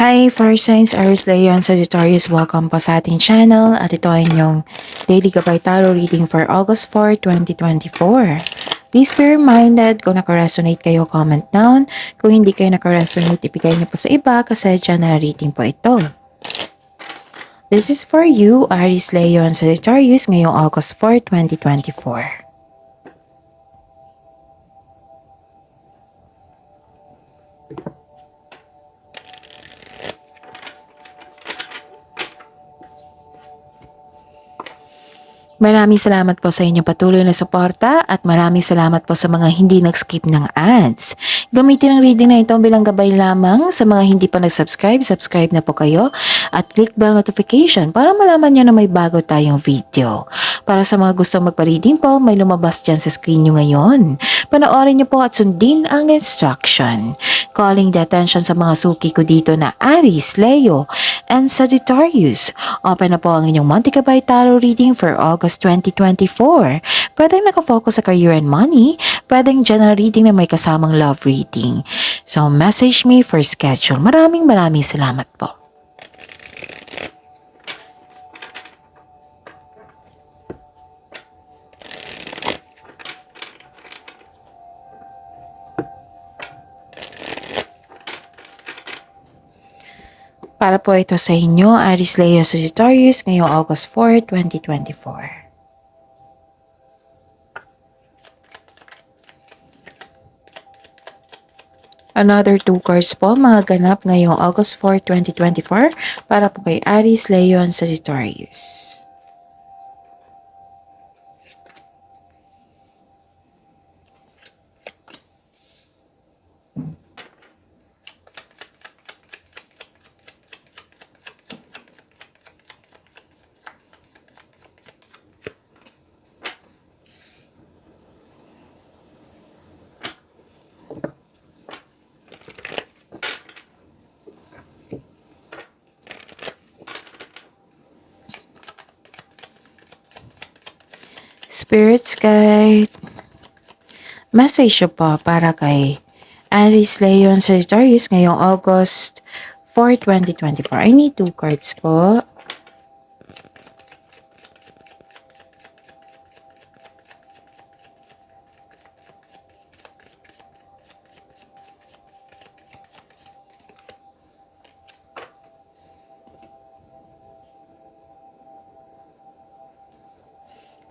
Hi, Fire Signs, Aries, Leo, and Sagittarius. Welcome po sa ating channel at ito ay inyong Daily Gabay Tarot reading for August 4, 2024. Please be reminded kung naka-resonate kayo, comment down. Kung hindi kayo naka-resonate, ibigay niyo po sa iba kasi channel reading po ito. This is for you, Aries, Leo, and Sagittarius ngayong August 4, 2024. Maraming salamat po sa inyong patuloy na suporta at maraming salamat po sa mga hindi nag-skip ng ads. Gamitin ang reading na ito bilang gabay lamang sa mga hindi pa nag-subscribe, subscribe na po kayo at click bell notification para malaman nyo na may bago tayong video. Para sa mga gustong magpa-reading po, may lumabas dyan sa screen nyo ngayon. Panoorin nyo po at sundin ang instruction. Calling the attention sa mga suki ko dito na Aries, Leo, and Sagittarius. Open na po ang inyong Monte Gabay Tarot reading for August 2024. Pwedeng nakafocus sa career and money, pwedeng general reading na may kasamang love reading. So message me for schedule. Maraming salamat po. Para po ito sa inyo, Aries, Leo, Sagittarius, ngayong August 4, 2024. Another 2 cards po, mga ganap ngayong August 4, 2024, para po kay Aries, Leo, and Sagittarius. Spirits Guide. Message po para kay Aries, Leo, and Sagittarius ngayong August 4, 2024. I need 2 cards po.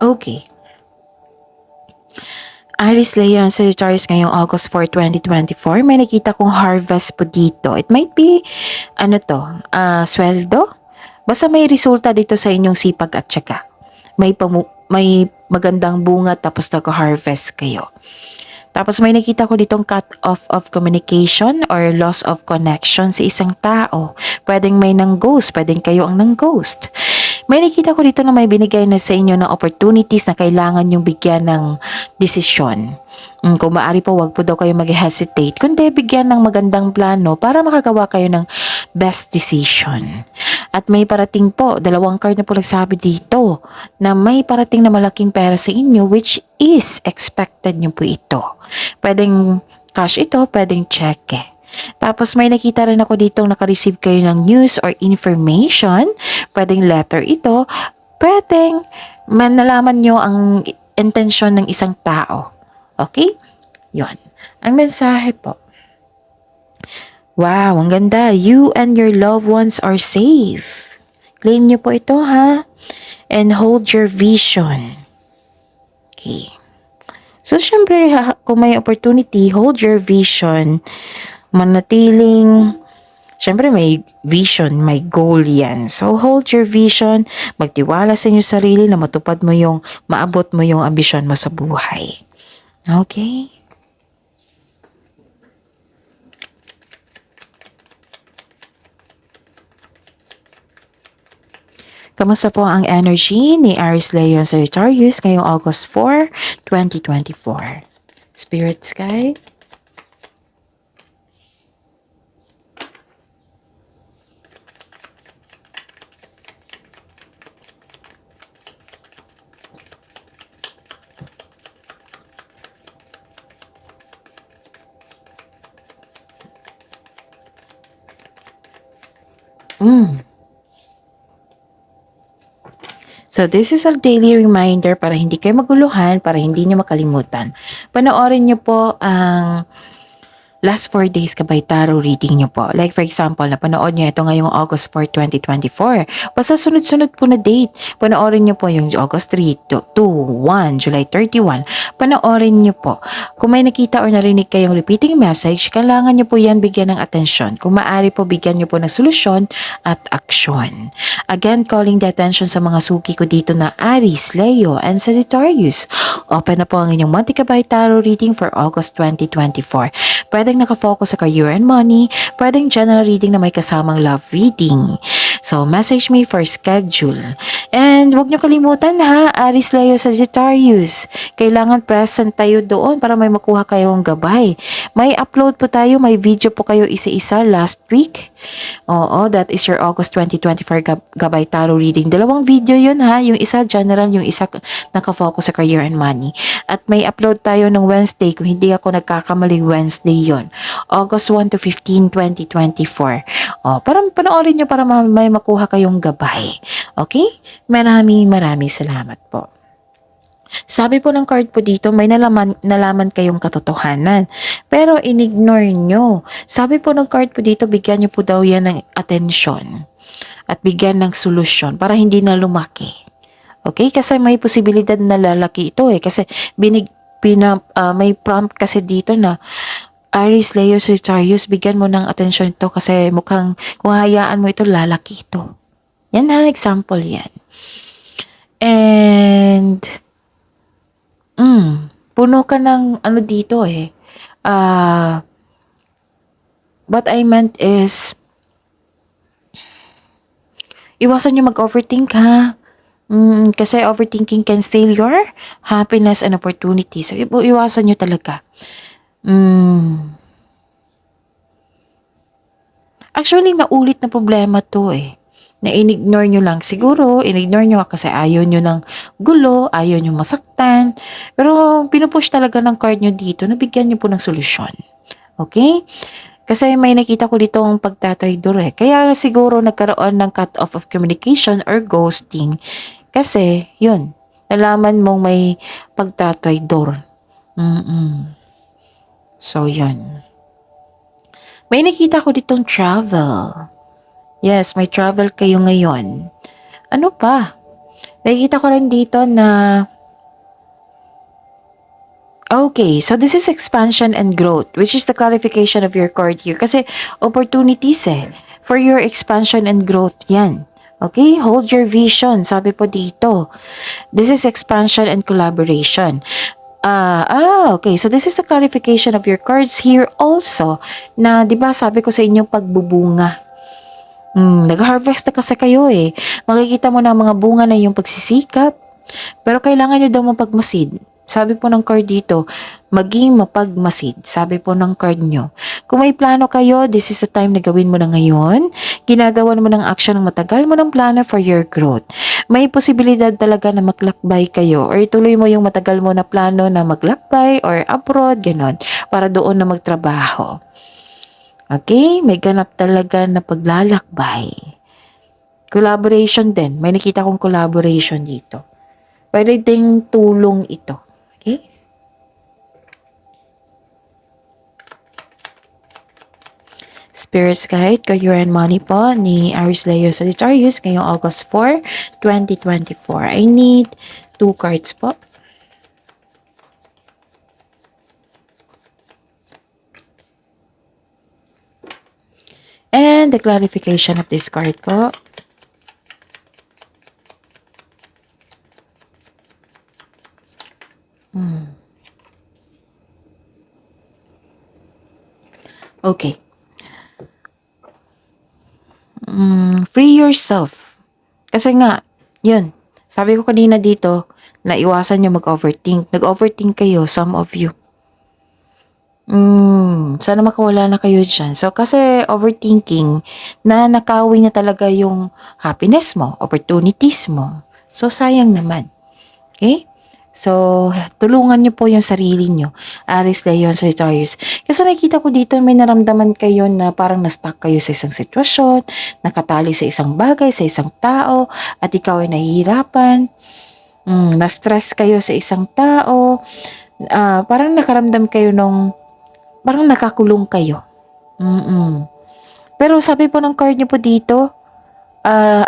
Okay. Aries, Leo, and Sagittarius ngayong August 4, 2024. May nakita kong harvest po dito. It might be, sweldo? Basta may resulta dito sa inyong sipag at syaga. May magandang bunga tapos nag-harvest kayo. Tapos may nakita ko ditong cut off of communication or loss of connection sa isang tao. Pwedeng may nang-ghost, pwedeng kayo ang nang-ghost. May nakita ko dito na may binigay na sa inyo ng opportunities na kailangan yung bigyan ng desisyon. Kung maaari po, wag po daw kayo mag-hesitate, kundi bigyan ng magandang plano para makagawa kayo ng best decision. At may parating po, 2 card na po nagsabi dito na may parating na malaking pera sa inyo which is expected nyo po ito. Pwedeng cash ito, pwedeng cheque. Tapos may nakita rin ako dito naka-receive kayo ng news or information. Pwedeng letter ito. Pwedeng nalaman nyo ang intensyon ng isang tao. Okay? Yon. Ang mensahe po. Wow, ang ganda. You and your loved ones are safe. Claim nyo po ito, ha? And hold your vision. Okay. So, syempre, kung may opportunity, hold your vision. Manatiling, syempre may vision, may goal yan. So hold your vision, magtiwala sa inyong sarili na matupad mo yung, maabot mo yung ambisyon mo sa buhay. Okay? Kamusta po ang energy ni Aries, Leo, and Sagittarius ngayong August 4, 2024? Spirits Guide. So, this is a daily reminder para hindi kayo maguluhan, para hindi nyo makalimutan. Panoorin nyo po ang last 4 days kabay tarot reading nyo po. Like for example, napanood nyo ito ngayong August 4, 2024. Basta sunod-sunod po na date. Panoorin nyo po yung August 3, 2, 1, July 31. Panoorin nyo po. Kung may nakita or narinig kayong repeating message, kailangan nyo po yan bigyan ng atensyon. Kung maaari po, bigyan nyo po ng solusyon at aksyon. Again, calling the attention sa mga suki ko dito na Aries, Leo, and Sagittarius. Open na po ang inyong Monte Kabay Tarot reading for August 2024. Pwedeng nakafocus sa career and money, pwedeng general reading na may kasamang love reading. So, message me for schedule. And huwag nyo kalimutan ha, Aries, Leo, Sagittarius. Kailangan present tayo doon para may makuha kayong gabay. May upload po tayo, may video po kayo isa-isa last week. Oo, that is your August 2024 Gabay Tarot reading. 2 video yun ha, yung isa general, yung isa nakafocus sa career and money. At may upload tayo ng Wednesday, kung hindi ako nagkakamali, Wednesday yon, August 1 to 15, 2024. Parang panoorin nyo para may makuha kayong gabay. Okay? Maraming salamat po. Sabi po ng card po dito, may nalaman kayong katotohanan. Pero inignore nyo. Sabi po ng card po dito, bigyan nyo po daw yan ng atensyon. At bigyan ng solusyon para hindi na lumaki. Okay? Kasi may posibilidad na lalaki ito eh. Kasi may prompt kasi dito na Aries, Leo, Sagittarius, bigyan mo ng atensyon ito kasi mukhang kung hayaan mo ito, lalaki ito. Yan ha, example yan. And puno ka ng ano dito eh. What I meant is, iwasan nyo mag-overthink ha. Kasi overthinking can steal your happiness and opportunity. So, iwasan nyo talaga. Actually, naulit na problema to eh. Na in-ignore nyo lang. Siguro, in-ignore nyo kasi ayaw nyo ng gulo, ayaw nyo masaktan. Pero, pinupush talaga ng card nyo dito na bigyan nyo po ng solusyon. Okay? Kasi may nakita ko dito ang pagtatraidor eh. Kaya siguro nagkaroon ng cut-off of communication or ghosting. Kasi, yun, nalaman mong may pagtatraidor. So, yun. May nakita ko ditong travel. Yes, may travel kayo ngayon. Ano pa? Nakikita ko rin dito na okay, so this is expansion and growth, which is the clarification of your card here. Kasi opportunities eh. For your expansion and growth yan. Okay, hold your vision. Sabi po dito. This is expansion and collaboration. Okay. So this is the clarification of your cards here also. Na, di ba sabi ko sa inyo pagbubunga. Nag-harvest na kasi kayo eh. Makikita mo na mga bunga na yung pagsisikap. Pero kailangan nyo daw mapagmasid. Sabi po ng card dito, maging mapagmasid. Sabi po ng card nyo. Kung may plano kayo, this is the time na gawin mo na ngayon. Ginagawa mo ng action ng matagal mo ng plano for your growth. May posibilidad talaga na maglakbay kayo or ituloy mo yung matagal mo na plano na maglakbay or abroad, ganon, para doon na magtrabaho. Okay? May ganap talaga na paglalakbay. Collaboration din. May nakita kong collaboration dito. Pwede ding tulong ito. Okay? Spirit's Guide, Career and Money po ni Aries, Leo, Sagittarius ngayong August 4, 2024. I need 2 cards po. And the clarification of this card po. Okay. Free yourself. Kasi nga, yun. Sabi ko kanina dito, na iwasan nyo mag-overthink. Nag-overthink kayo, some of you. Sana makawala na kayo dyan. So, kasi overthinking, na nakawin niya talaga yung happiness mo, opportunities mo. So, sayang naman. Okay? So, tulungan niyo po yung sarili niyo. Aries, Leo, Sagittarius. Kasi nakikita ko dito may naramdaman kayo na parang na-stuck kayo sa isang sitwasyon, nakatali sa isang bagay, sa isang tao, at ikaw ay nahihirapan. Na-stress kayo sa isang tao. Parang nakaramdam kayo nung, parang nakakulong kayo. Pero sabi po ng card niyo po dito,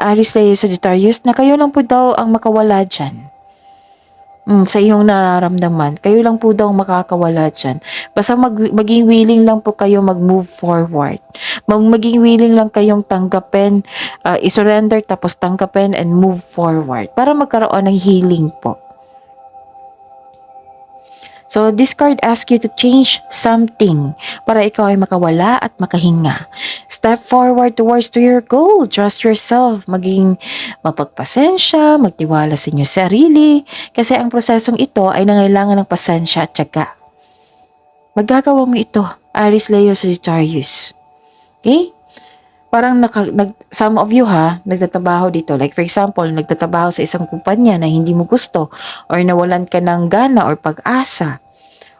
Aries, Leo, Sagittarius, na kayo lang po daw ang makawala dyan. Sa iyong nararamdaman, kayo lang po daw makakawala dyan. Basta maging willing lang po kayo mag-move forward. Maging willing lang kayong tanggapin, i-surrender tapos tanggapin and move forward para magkaroon ng healing po. So, this card asks you to change something para ikaw ay makawala at makahinga. Step forward towards to your goal. Trust yourself. Maging mapagpasensya, magtiwala sa inyong sarili. Kasi ang prosesong ito ay nangailangan ng pasensya at tiyaga. Magagawa mo ito, Aries, Leo, Sagittarius. Okay? Parang some of you nagtatrabaho dito. Like for example, nagtatrabaho sa isang kumpanya na hindi mo gusto or nawalan ka ng gana or pag-asa.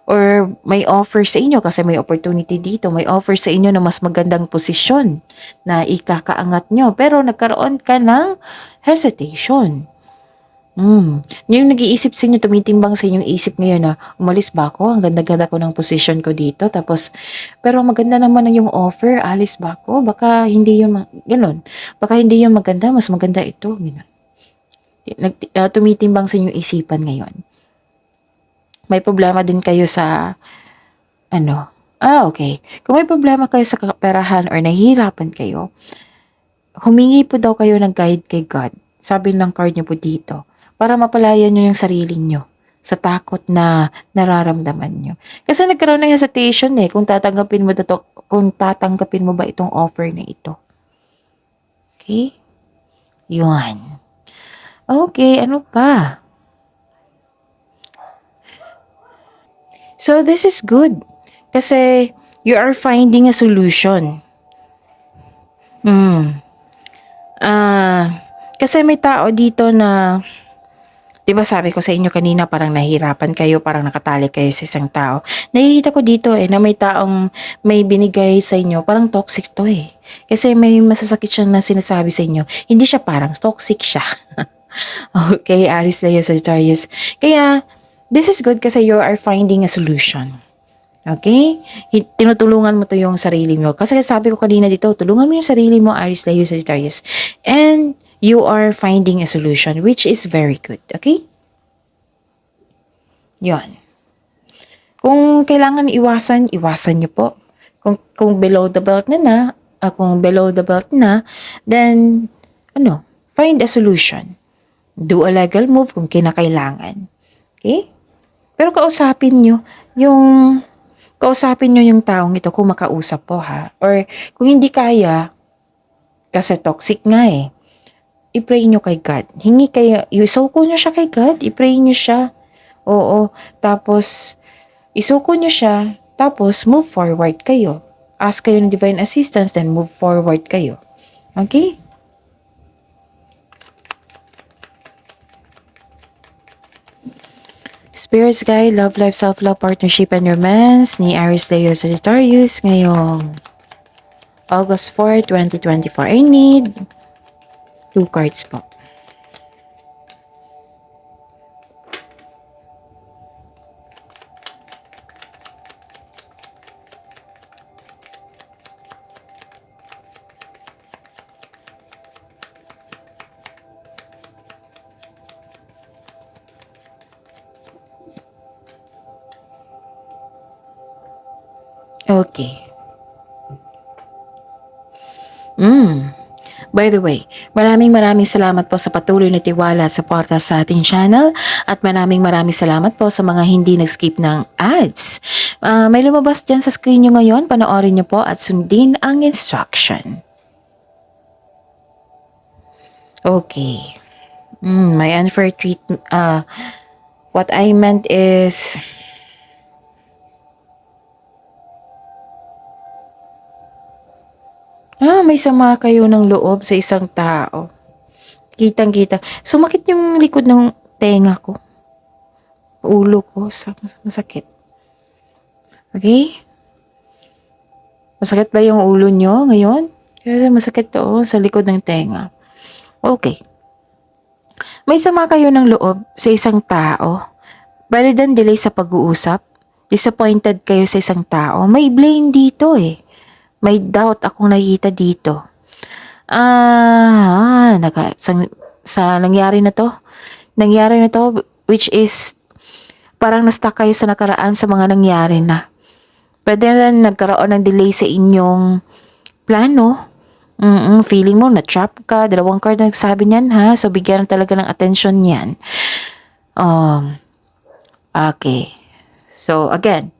Or may offer sa inyo kasi may opportunity dito. May offer sa inyo na mas magandang posisyon na ikakaangat nyo. Pero nagkaroon ka ng hesitation. Yung nag-iisip sa inyo, tumitimbang sa inyong isip ngayon na umalis ba ako? Ang ganda-ganda ko ng position ko dito. Tapos, pero maganda naman ang yung offer. Alis ba ako? Baka hindi yun, ganun. Baka hindi yun maganda. Mas maganda ito. Ganun. Tumitimbang sa inyong isipan ngayon. May problema din kayo sa, okay. Kung may problema kayo sa kaperahan or nahihirapan kayo, humingi po daw kayo ng guide kay God. Sabi ng card niyo po dito. Para mapalayan nyo yung sarili nyo sa takot na nararamdaman nyo. Kasi nagkaroon ng hesitation kung tatanggapin mo ba itong offer na ito. Okay? Yun. Okay, ano pa? So, this is good. Kasi you are finding a solution. Kasi may tao dito na, di ba sabi ko sa inyo kanina parang nahihirapan kayo, parang nakatali kayo sa isang tao. Nakikita ko dito na may taong may binigay sa inyo, parang toxic to Kasi may masasakit siya na sinasabi sa inyo. Hindi siya parang toxic siya. Okay, Aries, Leo, Sagittarius. Kaya, this is good kasi you are finding a solution. Okay? Tinutulungan mo to yung sarili mo. Kasi sabi ko kanina dito, tulungan mo yung sarili mo, Aries, Leo, Sagittarius. And you are finding a solution, which is very good. Okay? Yon. Kung kailangan iwasan nyo po. Kung below the belt na, then, find a solution. Do a legal move kung kinakailangan. Okay? Pero kausapin nyo yung taong ito kung makausap po Or kung hindi kaya, kasi toxic nga i-pray nyo kay God. Hingi kayo, isuko nyo siya kay God, i-pray nyo siya. Oo, tapos isuko nyo siya, tapos move forward kayo. Ask kayo ng divine assistance, then move forward kayo. Okay? Spirits Guide, Love Life, Self-Love, Partnership, and Romance ni Aries, Leo, Sagittarius ngayong August 4, 2024. I need 2 cards po. Okay. By the way, maraming salamat po sa patuloy na tiwala at suporta sa ating channel at maraming salamat po sa mga hindi nag-skip ng ads. May lumabas dyan sa screen nyo ngayon, panoorin nyo po at sundin ang instruction. Okay. My unfair treatment, what I meant is, may sama kayo ng loob sa isang tao. Kitang-kita. Sumakit yung likod ng tenga ko. Ulo ko, masakit. Okay? Masakit ba yung ulo nyo ngayon? Kasi masakit to sa likod ng tenga. Okay. May sama kayo ng loob sa isang tao. Rather than delay sa pag-uusap, disappointed kayo sa isang tao, may blame dito eh. May doubt akong nakikita dito. Sa nangyari na to, which is, parang na-stuck kayo sa nakaraan sa mga nangyari na. Pwede na nagkaroon ng delay sa inyong plano. Feeling mo na-trap ka, 2 card na nagsabi niyan ha, so bigyan talaga ng attention yan. Okay. So again,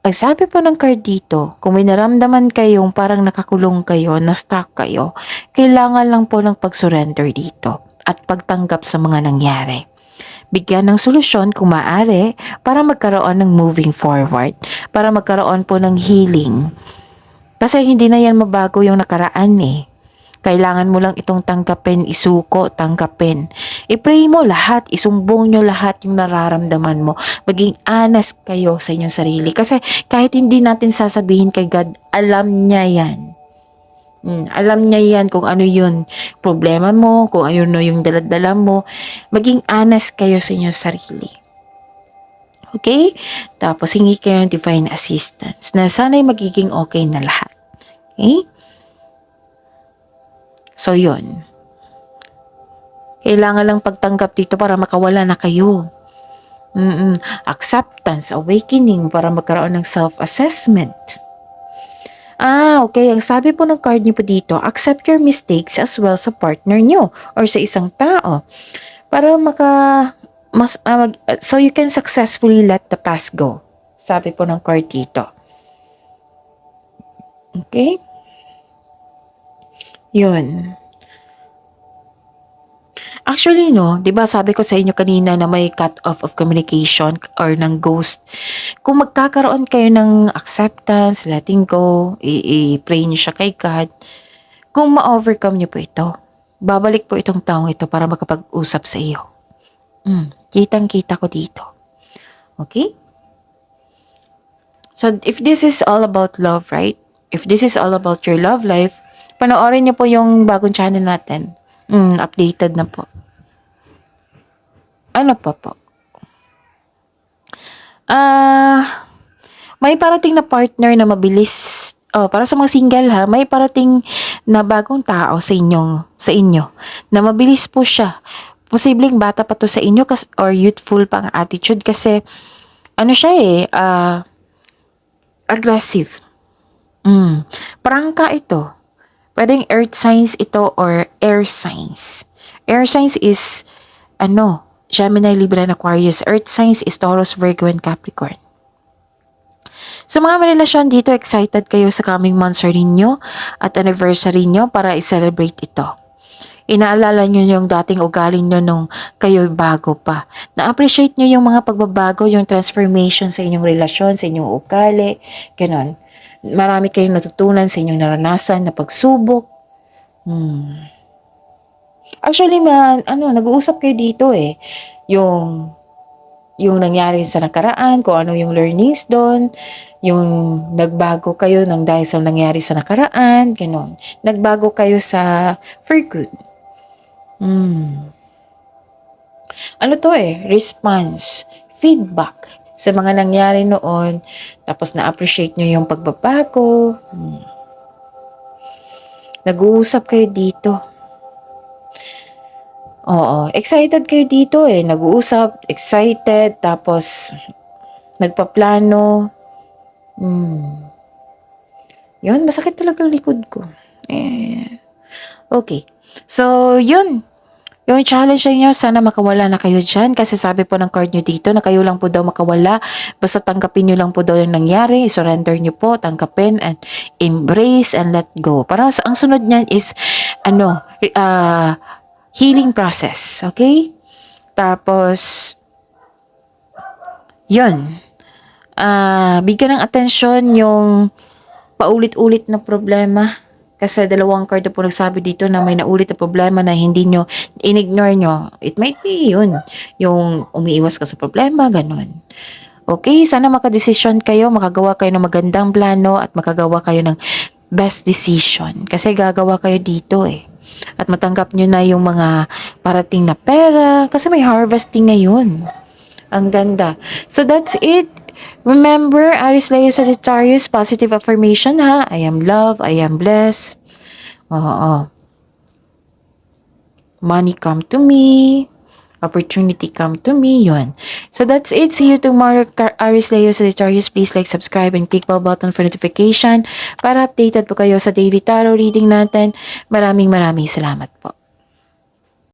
ang sabi po ng card dito, kung may naramdaman kayong parang nakakulong kayo, na-stuck kayo, kailangan lang po ng pag-surrender dito at pagtanggap sa mga nangyari. Bigyan ng solusyon kung maaari para magkaroon ng moving forward, para magkaroon po ng healing. Kasi hindi na yan mabago yung nakaraan eh. Kailangan mo lang itong tanggapin, isuko, tanggapin. I-pray mo lahat, isumbong nyo lahat yung nararamdaman mo. Maging honest kayo sa inyong sarili. Kasi kahit hindi natin sasabihin kay God, alam niya yan. Alam niya yan kung ano yung problema mo, kung ano yung daladala mo. Maging honest kayo sa inyong sarili. Okay? Tapos hingi kayo ng divine assistance na sana'y magiging okay na lahat. Okay? So, yun. Kailangan lang pagtanggap dito para makawala na kayo. Acceptance, awakening para magkaroon ng self-assessment. Okay. Ang sabi po ng card niyo po dito, accept your mistakes as well sa partner niyo or sa isang tao. Para so you can successfully let the past go. Sabi po ng card dito. Okay? Yun. Actually, no, 'di ba sabi ko sa inyo kanina na may cut off of communication or ng ghost. Kung magkakaroon kayo ng acceptance, letting go, i-pray niyo siya kay God. Kung ma-overcome niyo po ito, babalik po itong taong ito para makapag-usap sa iyo. Kitang-kita ko dito. Okay? So, if this is all about love, right? If this is all about your love life, panoorin niyo po yung bagong channel natin. Updated na po. Ano pa po? May parating na partner na mabilis. Para sa mga single ha, may parating na bagong tao sa inyo na mabilis po siya. Posibleng bata pa to sa inyo or youthful pa ang attitude kasi ano siya aggressive. Prangka ito. Pwedeng earth signs ito or air signs. Air signs is Gemini, Libra, and Aquarius. Earth signs is Taurus, Virgo, and Capricorn. Sa mga relasyon dito, excited kayo sa coming months ninyo at anniversary nyo para i-celebrate ito. Inaalala nyo yung dating ugali nyo nung kayo bago pa. Na-appreciate nyo yung mga pagbabago, yung transformation sa inyong relasyon, sa inyong ugali, ganon. Marami kayong natutunan sa inyong naranasan na pagsubok. Actually, nag-uusap kayo dito yung nangyari sa nakaraan, kung ano yung learnings doon, yung nagbago kayo ng dahil sa nangyari sa nakaraan, gano'n. Nagbago kayo for good. Response, feedback sa mga nangyari noon, tapos na-appreciate nyo yung pagbabago. Nag-uusap kayo dito. Oo, excited kayo dito nag-uusap, excited, tapos nagpaplano. Yun, masakit talaga ang likod ko. Okay, so yun. Yung challenge niyo, sana makawala na kayo dyan kasi sabi po ng card nyo dito na kayo lang po daw makawala. Basta tanggapin nyo lang po daw yung nangyari, surrender nyo po, tanggapin and embrace and let go. Para ang sunod niyan is healing process, okay? Tapos, yun. Bigyan ng atensyon yung paulit-ulit na problema. Kasi dalawang card na po nagsabi dito na may naulit na problema na hindi nyo, in-ignore nyo. It might be yun. Yung umiiwas ka sa problema, ganun. Okay, sana makadesisyon kayo, makagawa kayo ng magandang plano at makagawa kayo ng best decision. Kasi gagawa kayo dito eh. At matanggap nyo na yung mga parating na pera. Kasi may harvesting ngayon. Ang ganda. So that's it. Remember, Aries Leo Sagittarius, positive affirmation ha. I am loved, I am blessed. Oo. Money come to me. Opportunity come to me. Yun. So that's it. See you tomorrow, Aries Leo Sagittarius. Please like, subscribe, and click bell button for notification para updated po kayo sa daily tarot reading natin. Maraming salamat po.